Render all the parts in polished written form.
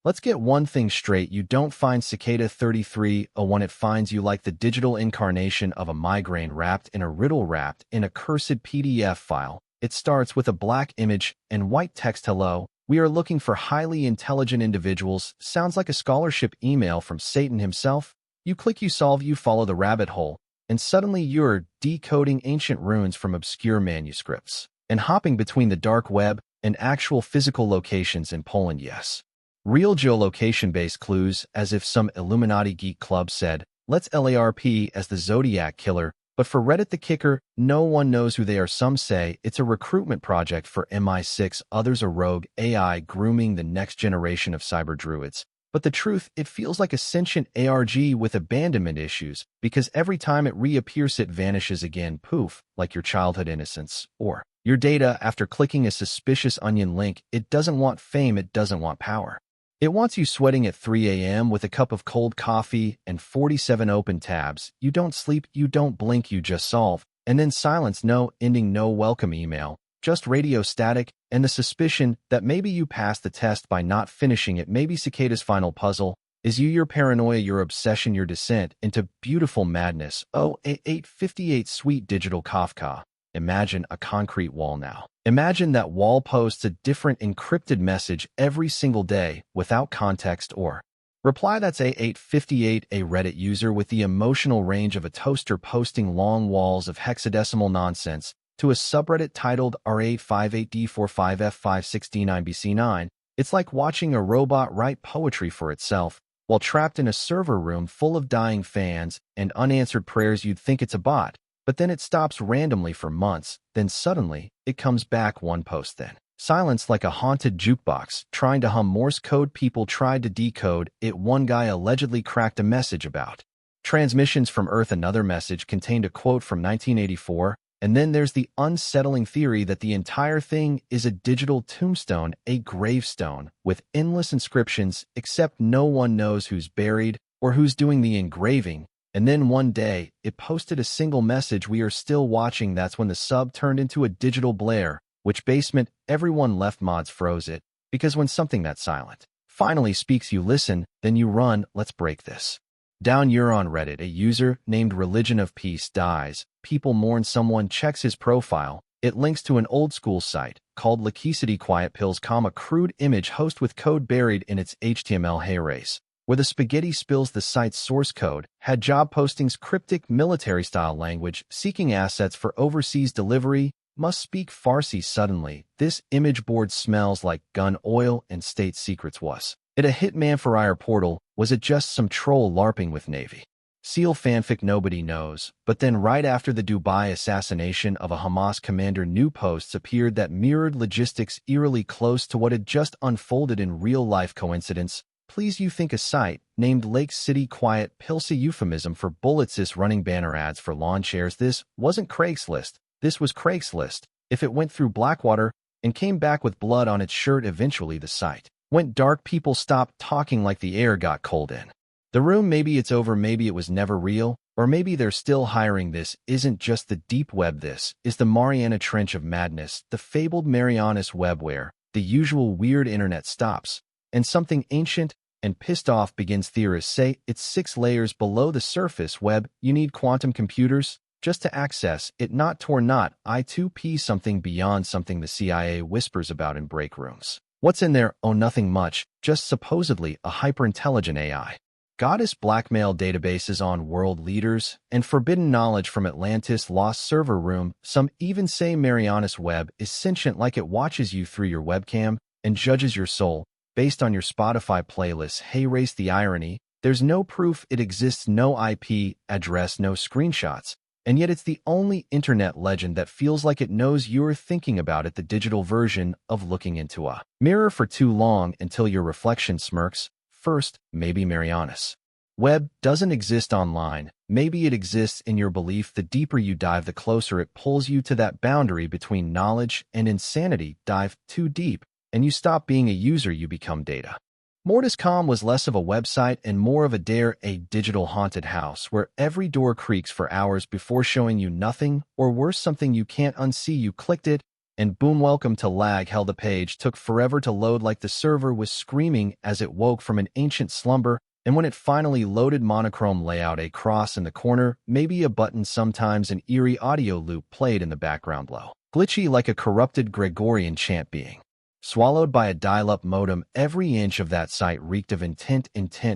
Let's get one thing straight. You don't find Cicada 3301. It finds you like the digital incarnation of a migraine wrapped in a riddle wrapped in a cursed PDF file. It starts with a black image and white text. Hello, we are looking for highly intelligent individuals. Sounds like a scholarship email from Satan himself. You click, you solve, you follow the rabbit hole, and suddenly you're decoding ancient runes from obscure manuscripts and hopping between the dark web and actual physical locations in Poland. Yes. Real geolocation-based clues, as if some Illuminati geek club said, let's LARP as the Zodiac Killer, but for Reddit the kicker, no one knows who they are. Some say it's a recruitment project for MI6, others a rogue AI grooming the next generation of cyber druids. But the truth, it feels like a sentient ARG with abandonment issues, because every time it reappears it vanishes again, poof, like your childhood innocence, or your data after clicking a suspicious onion link. It doesn't want fame, it doesn't want power. It wants you sweating at 3 a.m. with a cup of cold coffee and 47 open tabs. You don't sleep, you don't blink, you just solve. And then silence, no ending, no welcome email, just radio static, and the suspicion that maybe you passed the test by not finishing it. Maybe Cicada's final puzzle is you, your paranoia, your obsession, your descent into beautiful madness. Oh, 858 sweet digital Kafka. Imagine a concrete wall now. Imagine that wall posts a different encrypted message every single day without context or reply. That's A858, a Reddit user with the emotional range of a toaster posting long walls of hexadecimal nonsense to a subreddit titled R858D45F569BC9. It's like watching a robot write poetry for itself while trapped in a server room full of dying fans and unanswered prayers. You'd think it's a bot, but then it stops randomly for months, then suddenly, it comes back. One post, then silence, like a haunted jukebox, trying to hum Morse code. People tried to decode it. One guy allegedly cracked a message about transmissions from Earth. Another message contained a quote from 1984, and then there's the unsettling theory that the entire thing is a digital tombstone, a gravestone, with endless inscriptions, except no one knows who's buried or who's doing the engraving. And then one day, it posted a single message: we are still watching. That's when the sub turned into a digital blare. Which basement? Everyone left, mods froze it. Because when something that silent finally speaks, you listen, then you run. Let's break this down. You're on Reddit. A user named Religion of Peace dies. People mourn. Someone checks his profile. It links to an old school site called Laicity Quiet Pills, crude image host with code buried in its HTML. Hey race. Where the spaghetti spills. The site's source code had job postings, cryptic military-style language, seeking assets for overseas delivery, must speak Farsi. Suddenly, this image board smells like gun oil and state secrets. Was it a hitman for our portal? Was it just some troll LARPing with Navy SEAL fanfic? Nobody knows. But then right after the Dubai assassination of a Hamas commander, new posts appeared that mirrored logistics eerily close to what had just unfolded in real life. Coincidence? Please. You think a site named Lake City Quiet Pills, a euphemism for bullets, is running banner ads for lawn chairs. This wasn't Craigslist. This was Craigslist. If it went through Blackwater and came back with blood on its shirt, eventually the site went dark. People stopped talking, like the air got cold in the room. Maybe it's over. Maybe it was never real. Or maybe they're still hiring. This isn't just the deep web. This is the Mariana Trench of madness, the fabled Marianas web, where the usual weird internet stops and something ancient and pissed off begins. Theorists say it's 6 layers below the surface web. You need quantum computers just to access it. Not Tor, not I2P. Something beyond something the CIA whispers about in break rooms. What's in there? Oh, nothing much. Just supposedly a hyper-intelligent AI. Goddess blackmail databases on world leaders and forbidden knowledge from Atlantis' lost server room. Some even say Marianas web is sentient, like it watches you through your webcam and judges your soul based on your Spotify playlists. Hey race, the irony. There's no proof it exists, no IP address, no screenshots. And yet it's the only internet legend that feels like it knows you're thinking about it. The digital version of looking into a mirror for too long until your reflection smirks. First, maybe Marianas web doesn't exist online. Maybe it exists in your belief. The deeper you dive, the closer it pulls you to that boundary between knowledge and insanity. Dive too deep, and you stop being a user, you become data. Mortis.com was less of a website and more of a digital haunted house where every door creaks for hours before showing you nothing, or worse, something you can't unsee. You clicked it, and boom, welcome to lag. Hell, the page took forever to load like the server was screaming as it woke from an ancient slumber, and when it finally loaded, monochrome layout, a cross in the corner, maybe a button, sometimes an eerie audio loop played in the background low. Glitchy like a corrupted Gregorian chant being swallowed by a dial-up modem. Every inch of that site reeked of intent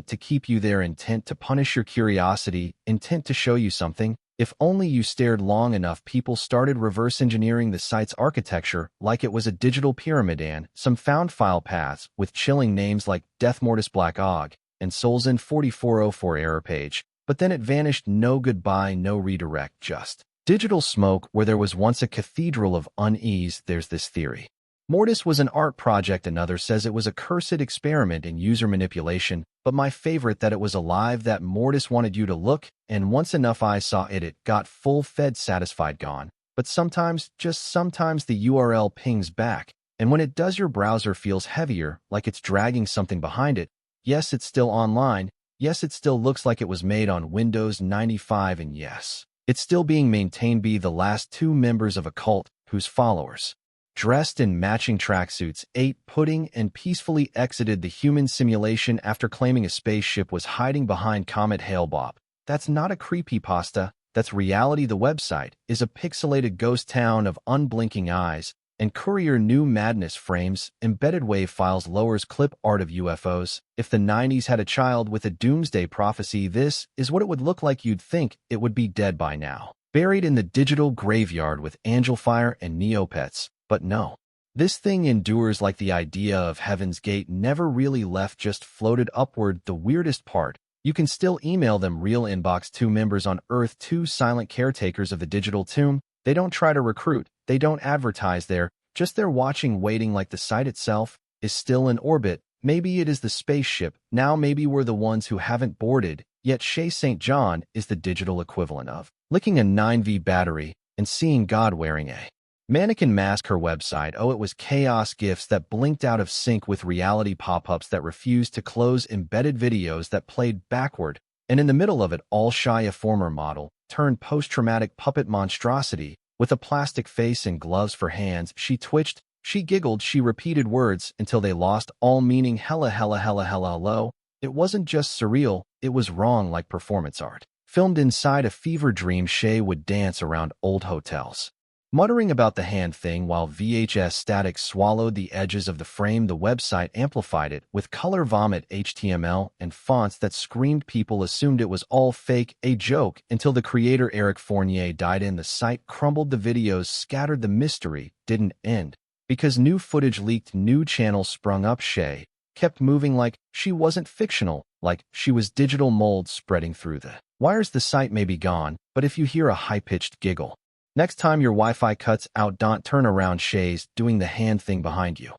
to keep you there, intent to punish your curiosity, intent to show you something. If only you stared long enough, people started reverse engineering the site's architecture like it was a digital pyramid, and some found file paths with chilling names like Death Mortis Black Og and Soulsin 4404 error page, but then it vanished. No goodbye, no redirect, just digital smoke where there was once a cathedral of unease. There's this theory Mortis was an art project. Another says it was a cursed experiment in user manipulation, but my favorite that it was alive, that Mortis wanted you to look, and once enough eyes saw it, it got full-fed, satisfied, gone. But sometimes, just sometimes, the URL pings back, and when it does, your browser feels heavier, like it's dragging something behind it. Yes, it's still online. Yes, it still looks like it was made on Windows 95, and yes, it's still being maintained by the last two members of a cult whose followers, dressed in matching tracksuits, ate pudding and peacefully exited the human simulation after claiming a spaceship was hiding behind Comet Hale-Bopp. That's not a creepypasta, that's reality. The website is a pixelated ghost town of unblinking eyes, and Courier new madness frames, embedded wave files, lowers clip art of UFOs. If the 90s had a child with a doomsday prophecy, this is what it would look like. You'd think it would be dead by now, buried in the digital graveyard with Angelfire and Neopets. But no, this thing endures like the idea of Heaven's Gate never really left, just floated upward. The weirdest part, you can still email them. Real inbox, two members on Earth, two silent caretakers of the digital tomb. They don't try to recruit, they don't advertise, they're just there watching, waiting, like the site itself is still in orbit. Maybe it is the spaceship. Now maybe we're the ones who haven't boarded yet. Shay St. John is the digital equivalent of licking a 9V battery and seeing God wearing a mannequin mask. Her website, oh, it was chaos. GIFs that blinked out of sync with reality, pop-ups that refused to close, embedded videos that played backward, and in the middle of it all, Shy, a former model turned post-traumatic puppet monstrosity with a plastic face and gloves for hands. She twitched, she giggled, she repeated words until they lost all meaning. Hella, hella, hella, hella, hello. It wasn't just surreal, it was wrong, like performance art filmed inside a fever dream. Shay would dance around old hotels, muttering about the hand thing while VHS static swallowed the edges of the frame. The website amplified it with color vomit, HTML, and fonts that screamed. People assumed it was all fake, a joke, until the creator Eric Fournier died and the site crumbled. The videos scattered. The mystery didn't end because new footage leaked, new channels sprung up. Shay kept moving like she wasn't fictional, like she was digital mold spreading through the wires. The site may be gone, but if you hear a high-pitched giggle next time your Wi-Fi cuts out, don't turn around. Shay's doing the hand thing behind you.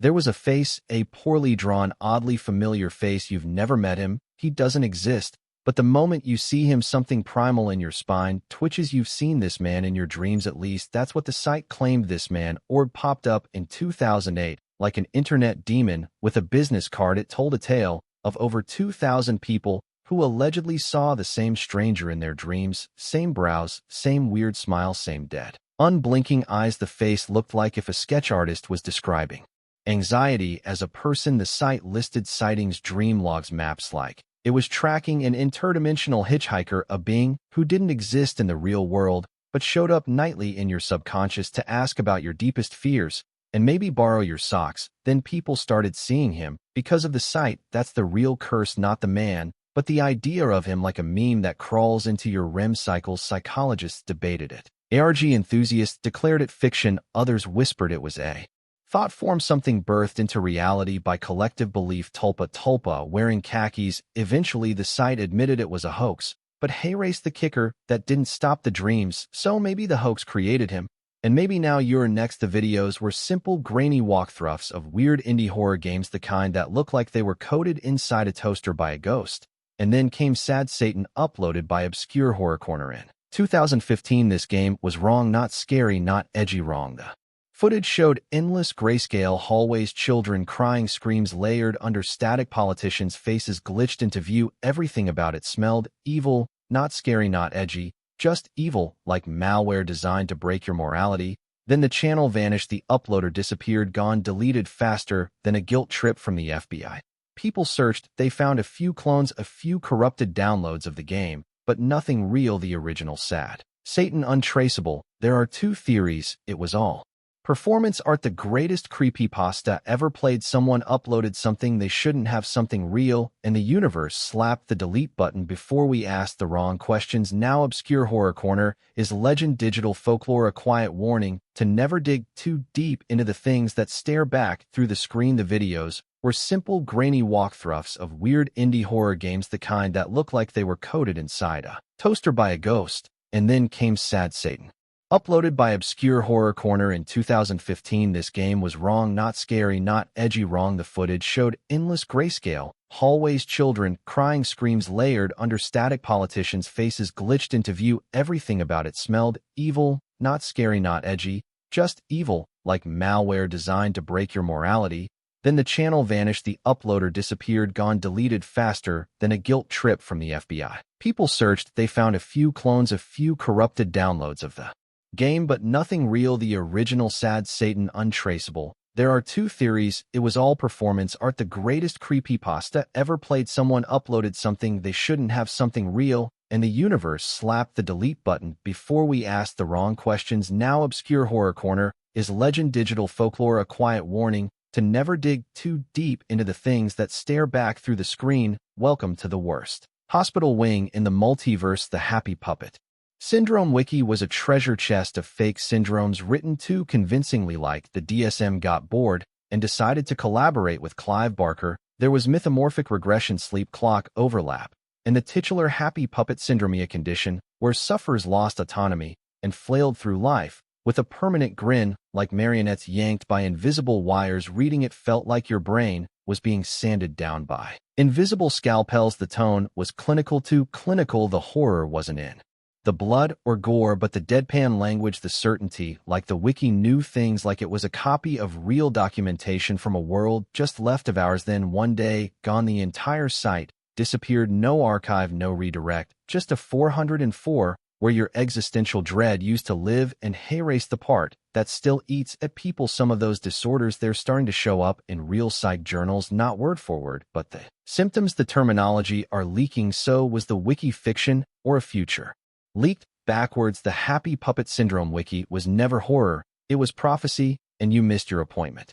There was a face, a poorly drawn, oddly familiar face. You've never met him, he doesn't exist, but the moment you see him, something primal in your spine twitches. You've seen this man in your dreams, at least that's what the site claimed. This man orb popped up in 2008 like an internet demon with a business card. It told a tale of over 2,000 people who allegedly saw the same stranger in their dreams, same brows, same weird smile, same dead, unblinking eyes. The face looked like if a sketch artist was describing anxiety as a person. The site listed sightings, dream logs, maps, like it was tracking an interdimensional hitchhiker, a being who didn't exist in the real world but showed up nightly in your subconscious to ask about your deepest fears and maybe borrow your socks. Then people started seeing him because of the site. That's the real curse, not the man, but the idea of him, like a meme that crawls into your REM cycles. Psychologists debated it. ARG enthusiasts declared it fiction. Others whispered it was a thought form, something birthed into reality by collective belief. Tulpa wearing khakis. Eventually, the site admitted it was a hoax. But hey, race the kicker, that didn't stop the dreams. So maybe the hoax created him. And maybe now you're next. The videos were simple, grainy walkthroughs of weird indie horror games, the kind that looked like they were coded inside a toaster by a ghost. And then came Sad Satan, uploaded by Obscure Horror Corner in 2015. This game was wrong, not scary, not edgy, wrong. The footage showed endless grayscale hallways, children crying, screams layered under static, politicians' faces glitched into view. Everything about it smelled evil, not scary, not edgy, just evil, like malware designed to break your morality. Then the channel vanished, the uploader disappeared, gone, deleted faster than a guilt trip from the FBI. People searched, they found a few clones, a few corrupted downloads of the game, but nothing real, the original sad. Satan untraceable. There are two theories, it was all performance art, the greatest creepypasta ever played. Someone uploaded something they shouldn't have, something real, and the universe slapped the delete button before we asked the wrong questions. Now obscure horror corner. Is legend digital folklore a quiet warning to never dig too deep into the things that stare back through the screen? The videos were simple, grainy walkthroughs of weird indie horror games, the kind that looked like they were coded inside a toaster by a ghost. And then came Sad Satan. Uploaded by Obscure Horror Corner in 2015, this game was wrong, not scary, not edgy, wrong. The footage showed endless grayscale, hallways, children, crying screams layered under static, politicians' faces glitched into view. Everything about it smelled evil, not scary, not edgy, just evil, like malware designed to break your morality. Then the channel vanished, the uploader disappeared, gone, deleted faster than a guilt trip from the FBI. People searched, they found a few clones, a few corrupted downloads of the game, but nothing real, the original Sad Satan untraceable. There are two theories, it was all performance art, the greatest creepypasta ever played. Someone uploaded something they shouldn't have, something real, and the universe slapped the delete button before we asked the wrong questions. Now Obscure Horror Corner. Is legend digital folklore a quiet warning to never dig too deep into the things that stare back through the screen? Welcome to the worst hospital wing in the multiverse. The Happy Puppet Syndrome Wiki was a treasure chest of fake syndromes written too convincingly, like the DSM got bored and decided to collaborate with Clive Barker. There was mythomorphic regression, sleep clock overlap, and the titular Happy Puppet Syndrome, a condition where sufferers lost autonomy and flailed through life with a permanent grin, like marionettes yanked by invisible wires. Reading it felt like your brain was being sanded down by invisible scalpels. The tone was clinical, too clinical. The horror wasn't in the blood or gore, but the deadpan language, the certainty, like the wiki knew things, like it was a copy of real documentation from a world just left of ours. Then one day, gone, the entire site disappeared. No archive, no redirect, just a 404 where your existential dread used to live. And hey, erase the part that still eats at people. Some of those disorders, they're starting to show up in real psych journals, not word for word, but the symptoms, the terminology are leaking. So was the wiki fiction or a future leaked backwards? The Happy Puppet Syndrome Wiki was never horror, it was prophecy, and you missed your appointment.